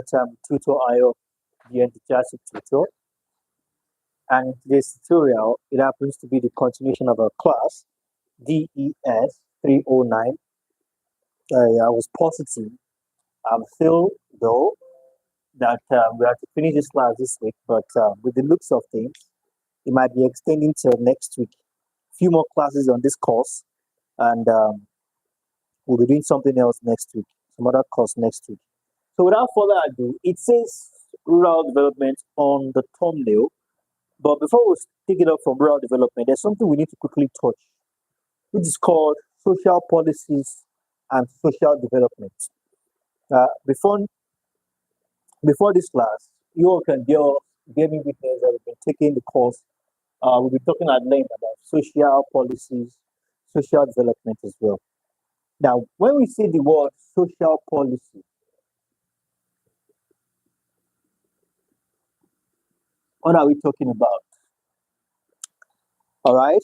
tutor Ayo, the enthusiastic tutor. And in today's tutorial, it happens to be the continuation of our class, DES309. I was positive, I'm still though, that we have to finish this class this week, but with the looks of things, it might be extending till next week. Few more classes on this course, and we'll be doing something else next week, some other course next week. So without further ado, it says rural development on the thumbnail. But before we take it up from rural development, there's something we need to quickly touch, which is called social policies and social development. Before this class, you all can bear me witness that we've been taking the course. We'll be talking at length about social policies, social development as well. Now, when we say the word social policy, what are we talking about? All right.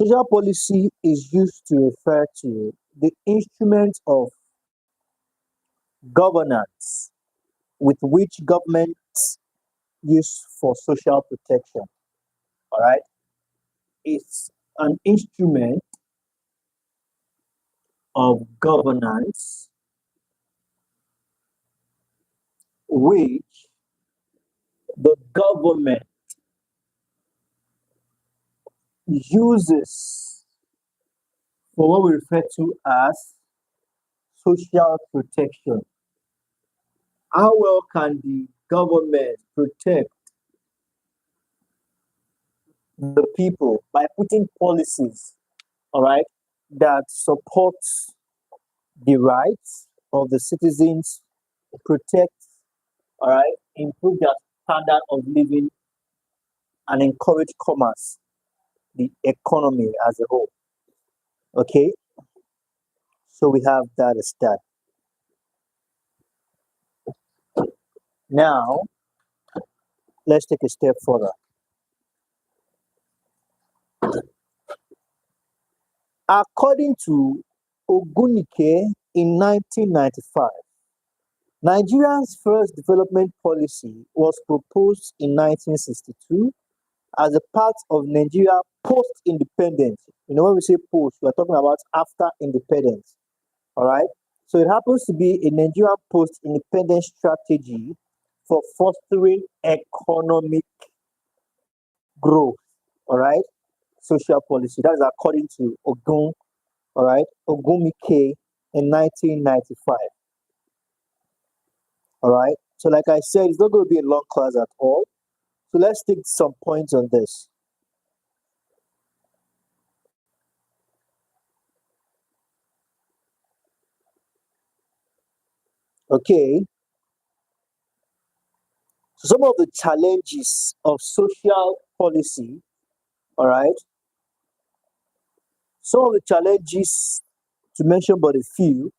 Social policy is used to refer to the instrument of governance with which governments use for social protection. All right. It's an instrument of governance which the government uses for what we refer to as social protection. How well can the government protect the people? By putting policies, all right, that support the rights of the citizens, protect, all right, improve their standard of living, and encourage commerce, the economy as a whole. Okay, so we have that as that. Now, let's take a step further. According to Ogunike in 1995, Nigeria's first development policy was proposed in 1962 as a part of Nigeria post-independence. You know, when we say post, we're talking about after independence. All right. So it happens to be a Nigerian post-independence strategy for fostering economic growth. All right. Social policy. That is according to Ogumike in 1995. All right. So like I said, it's not going to be a long class at all. So let's take some points on this. Okay. So some of the challenges of social policy, all right. Some of the challenges to mention but a few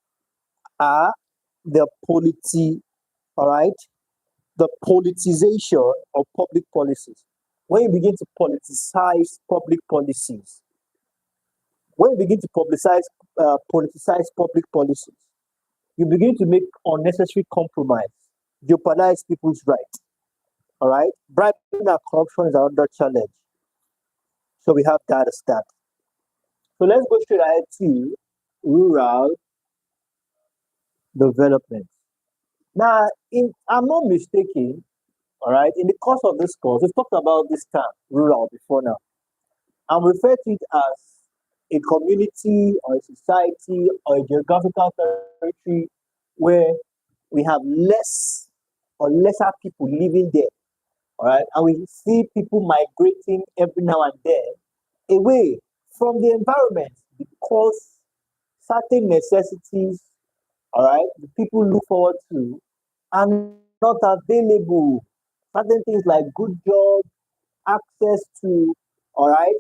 are the all right, the politicization of public policies. When you begin to politicize public policies, when you begin to politicize public policies, you begin to make unnecessary compromise, jeopardize people's rights. All right, bribing and corruption is another challenge. So we have that as that. So let's go straight ahead to rural development. Now, I'm not mistaken, all right, in the course of this course, we've talked about this term, rural, before now. I'm referring to it as a community or a society or a geographical territory where we have less or lesser people living there, all right, and we see people migrating every now and then away from the environment because certain necessities, all right, the people look forward to are not available. Certain things like good job, access to, all right,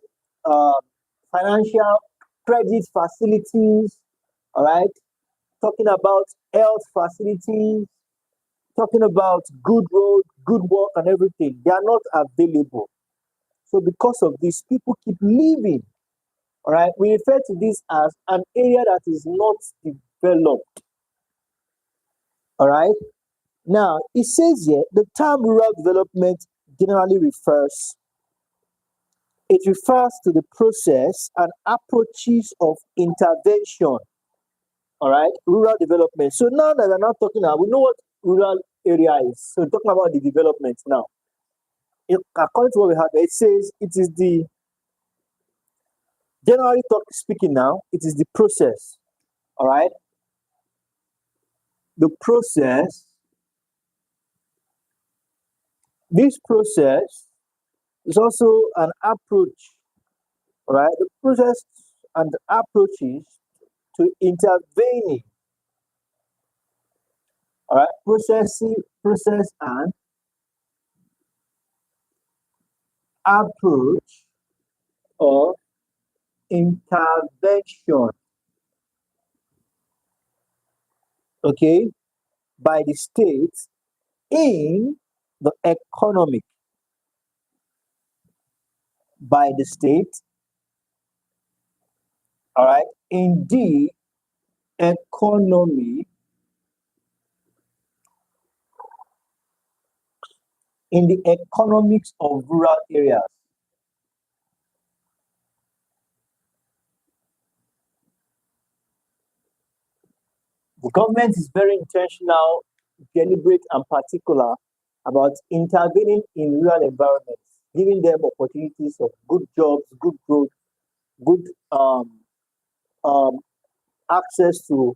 financial credit facilities, all right, talking about health facilities, talking about good road, good work, and everything. They are not available. So because of this, people keep leaving. All right, we refer to this as an area that is not developed. All right, Now, it says here the term rural development generally refers to the process and approaches of intervention, all right, rural development. So now that we're not talking about, we know what rural area is. So we're talking about the development now. According to what we have, it says it is the, generally speaking now, it is the process, all right? The process, this process is also an approach, all right? The process and approaches to intervening, all right? Process and approach of intervention, okay, by the state in the economic, by the state, all right, in the economy, in the economics of rural areas. The government is very intentional, deliberate, and particular about intervening in rural environments, giving them opportunities of good jobs, good growth, good um, access to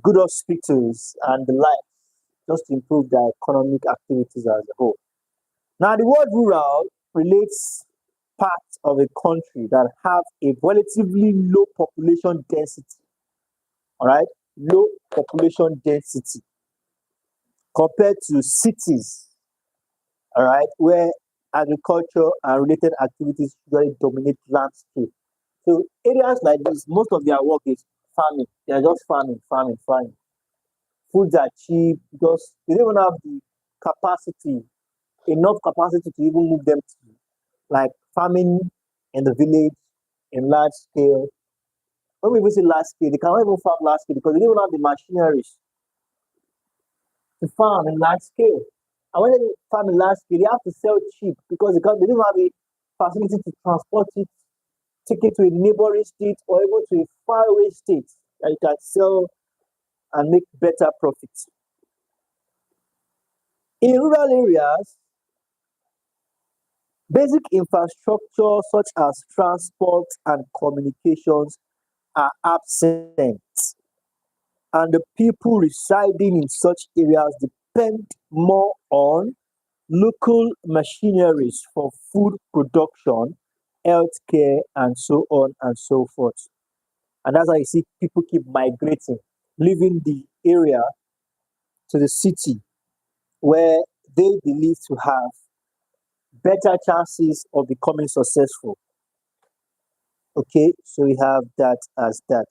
good hospitals and the like, just to improve their economic activities as a whole. Now, the word rural relates parts of a country that have a relatively low population density, all right, low population density compared to cities, all right, where agriculture and related activities usually dominate landscape. So areas like this, most of their work is farming. They are just farming, farming, farming. Foods are cheap because they don't even have the capacity, enough capacity to even move them to like farming in the village in large scale. When we even say large scale, they cannot even farm large scale because they don't have the machineries to farm in large scale. And when they farm in large scale, they have to sell cheap because they don't have a facility to transport it, take it to a neighboring state or even to a faraway state that you can sell and make better profits. In rural areas, basic infrastructure such as transport and communications are absent, and the people residing in such areas depend more on local machineries for food production, healthcare, and so on and so forth. And that's how you see people keep migrating, leaving the area to the city where they believe to have better chances of becoming successful. Okay, so we have that as that.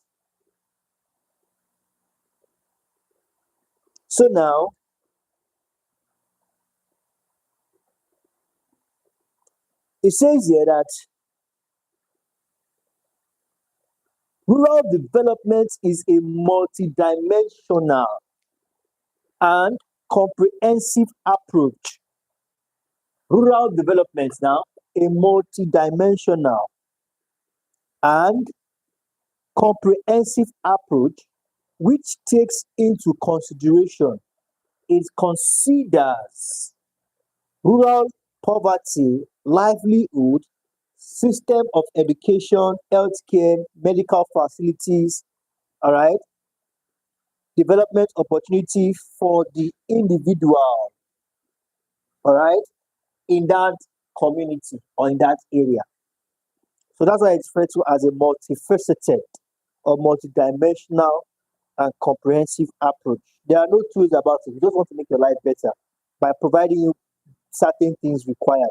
So now it says here that rural development is a multidimensional and comprehensive approach. Rural development now, a multidimensional and comprehensive approach which takes into consideration, it considers rural poverty, livelihood, system of education, healthcare, medical facilities, all right, development opportunity for the individual, all right, in that community or in that area. So that's why it's referred to as a multifaceted or multidimensional and comprehensive approach. There are no tools about it. You just want to make your life better by providing you certain things required.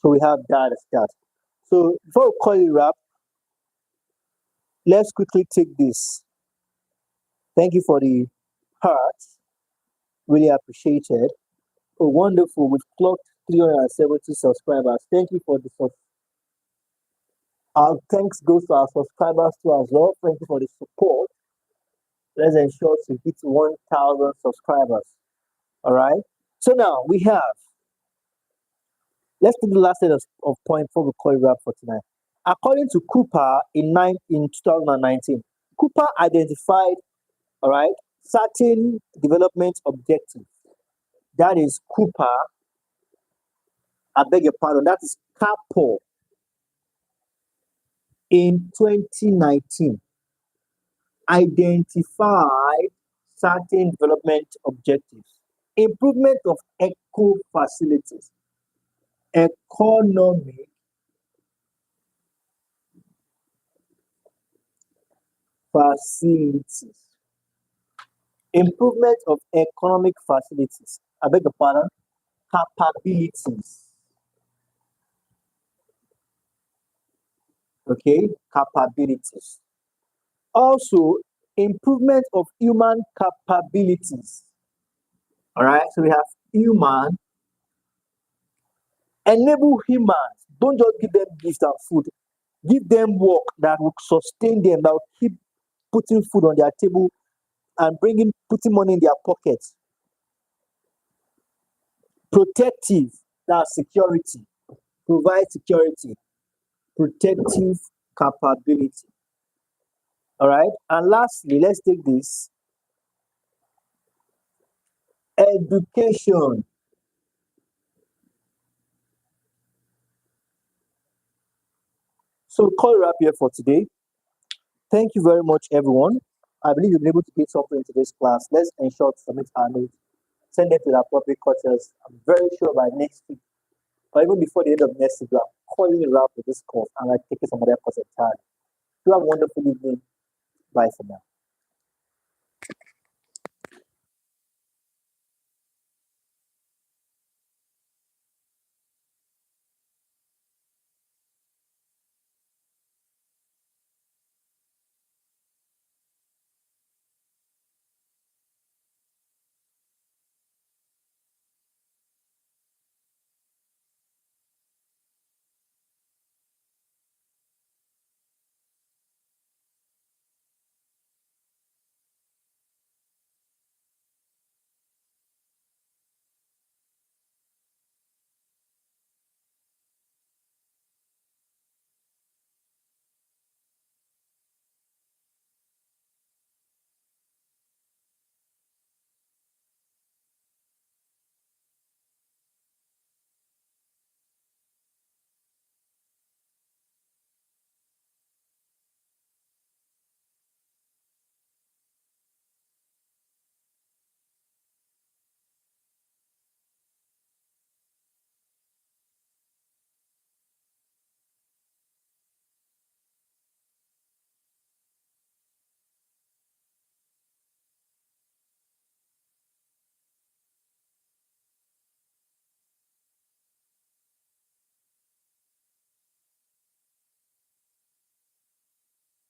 So we have that as that. So before we call it wrap, let's quickly take this. Thank you for the heart. Really appreciated. Oh, wonderful. We've clocked 370 subscribers. Thank you for the our thanks goes to our subscribers too as well. Thank you for the support. Let's ensure to hit 1,000 subscribers. All right. So now we have, let's take the last set of points before we call it wrap for tonight. According to Cooper in 2019, Cooper identified, all right, certain development objectives. That is Cooper, I beg your pardon, that is CAPO in 2019 identified certain development objectives. Improvement of eco facilities, economic facilities, improvement of economic facilities, I beg your pardon, capabilities, okay, capabilities. Also, improvement of human capabilities, all right, so we have human, enable humans, don't just give them gifts and food, give them work that will sustain them, that will keep putting food on their table and putting money in their pockets. Protective, that's security, provide security, protective capability. All right, and lastly, let's take this education. So, call it wrap here for today. Thank you very much, everyone. I believe you've been able to get something in today's class. Let's ensure to submit our notes, send them to the appropriate courses. I'm very sure by next week, or even before the end of next week, I'm calling it wrap with this course and I take it some other course entirely. You have a wonderful evening. Bye for now.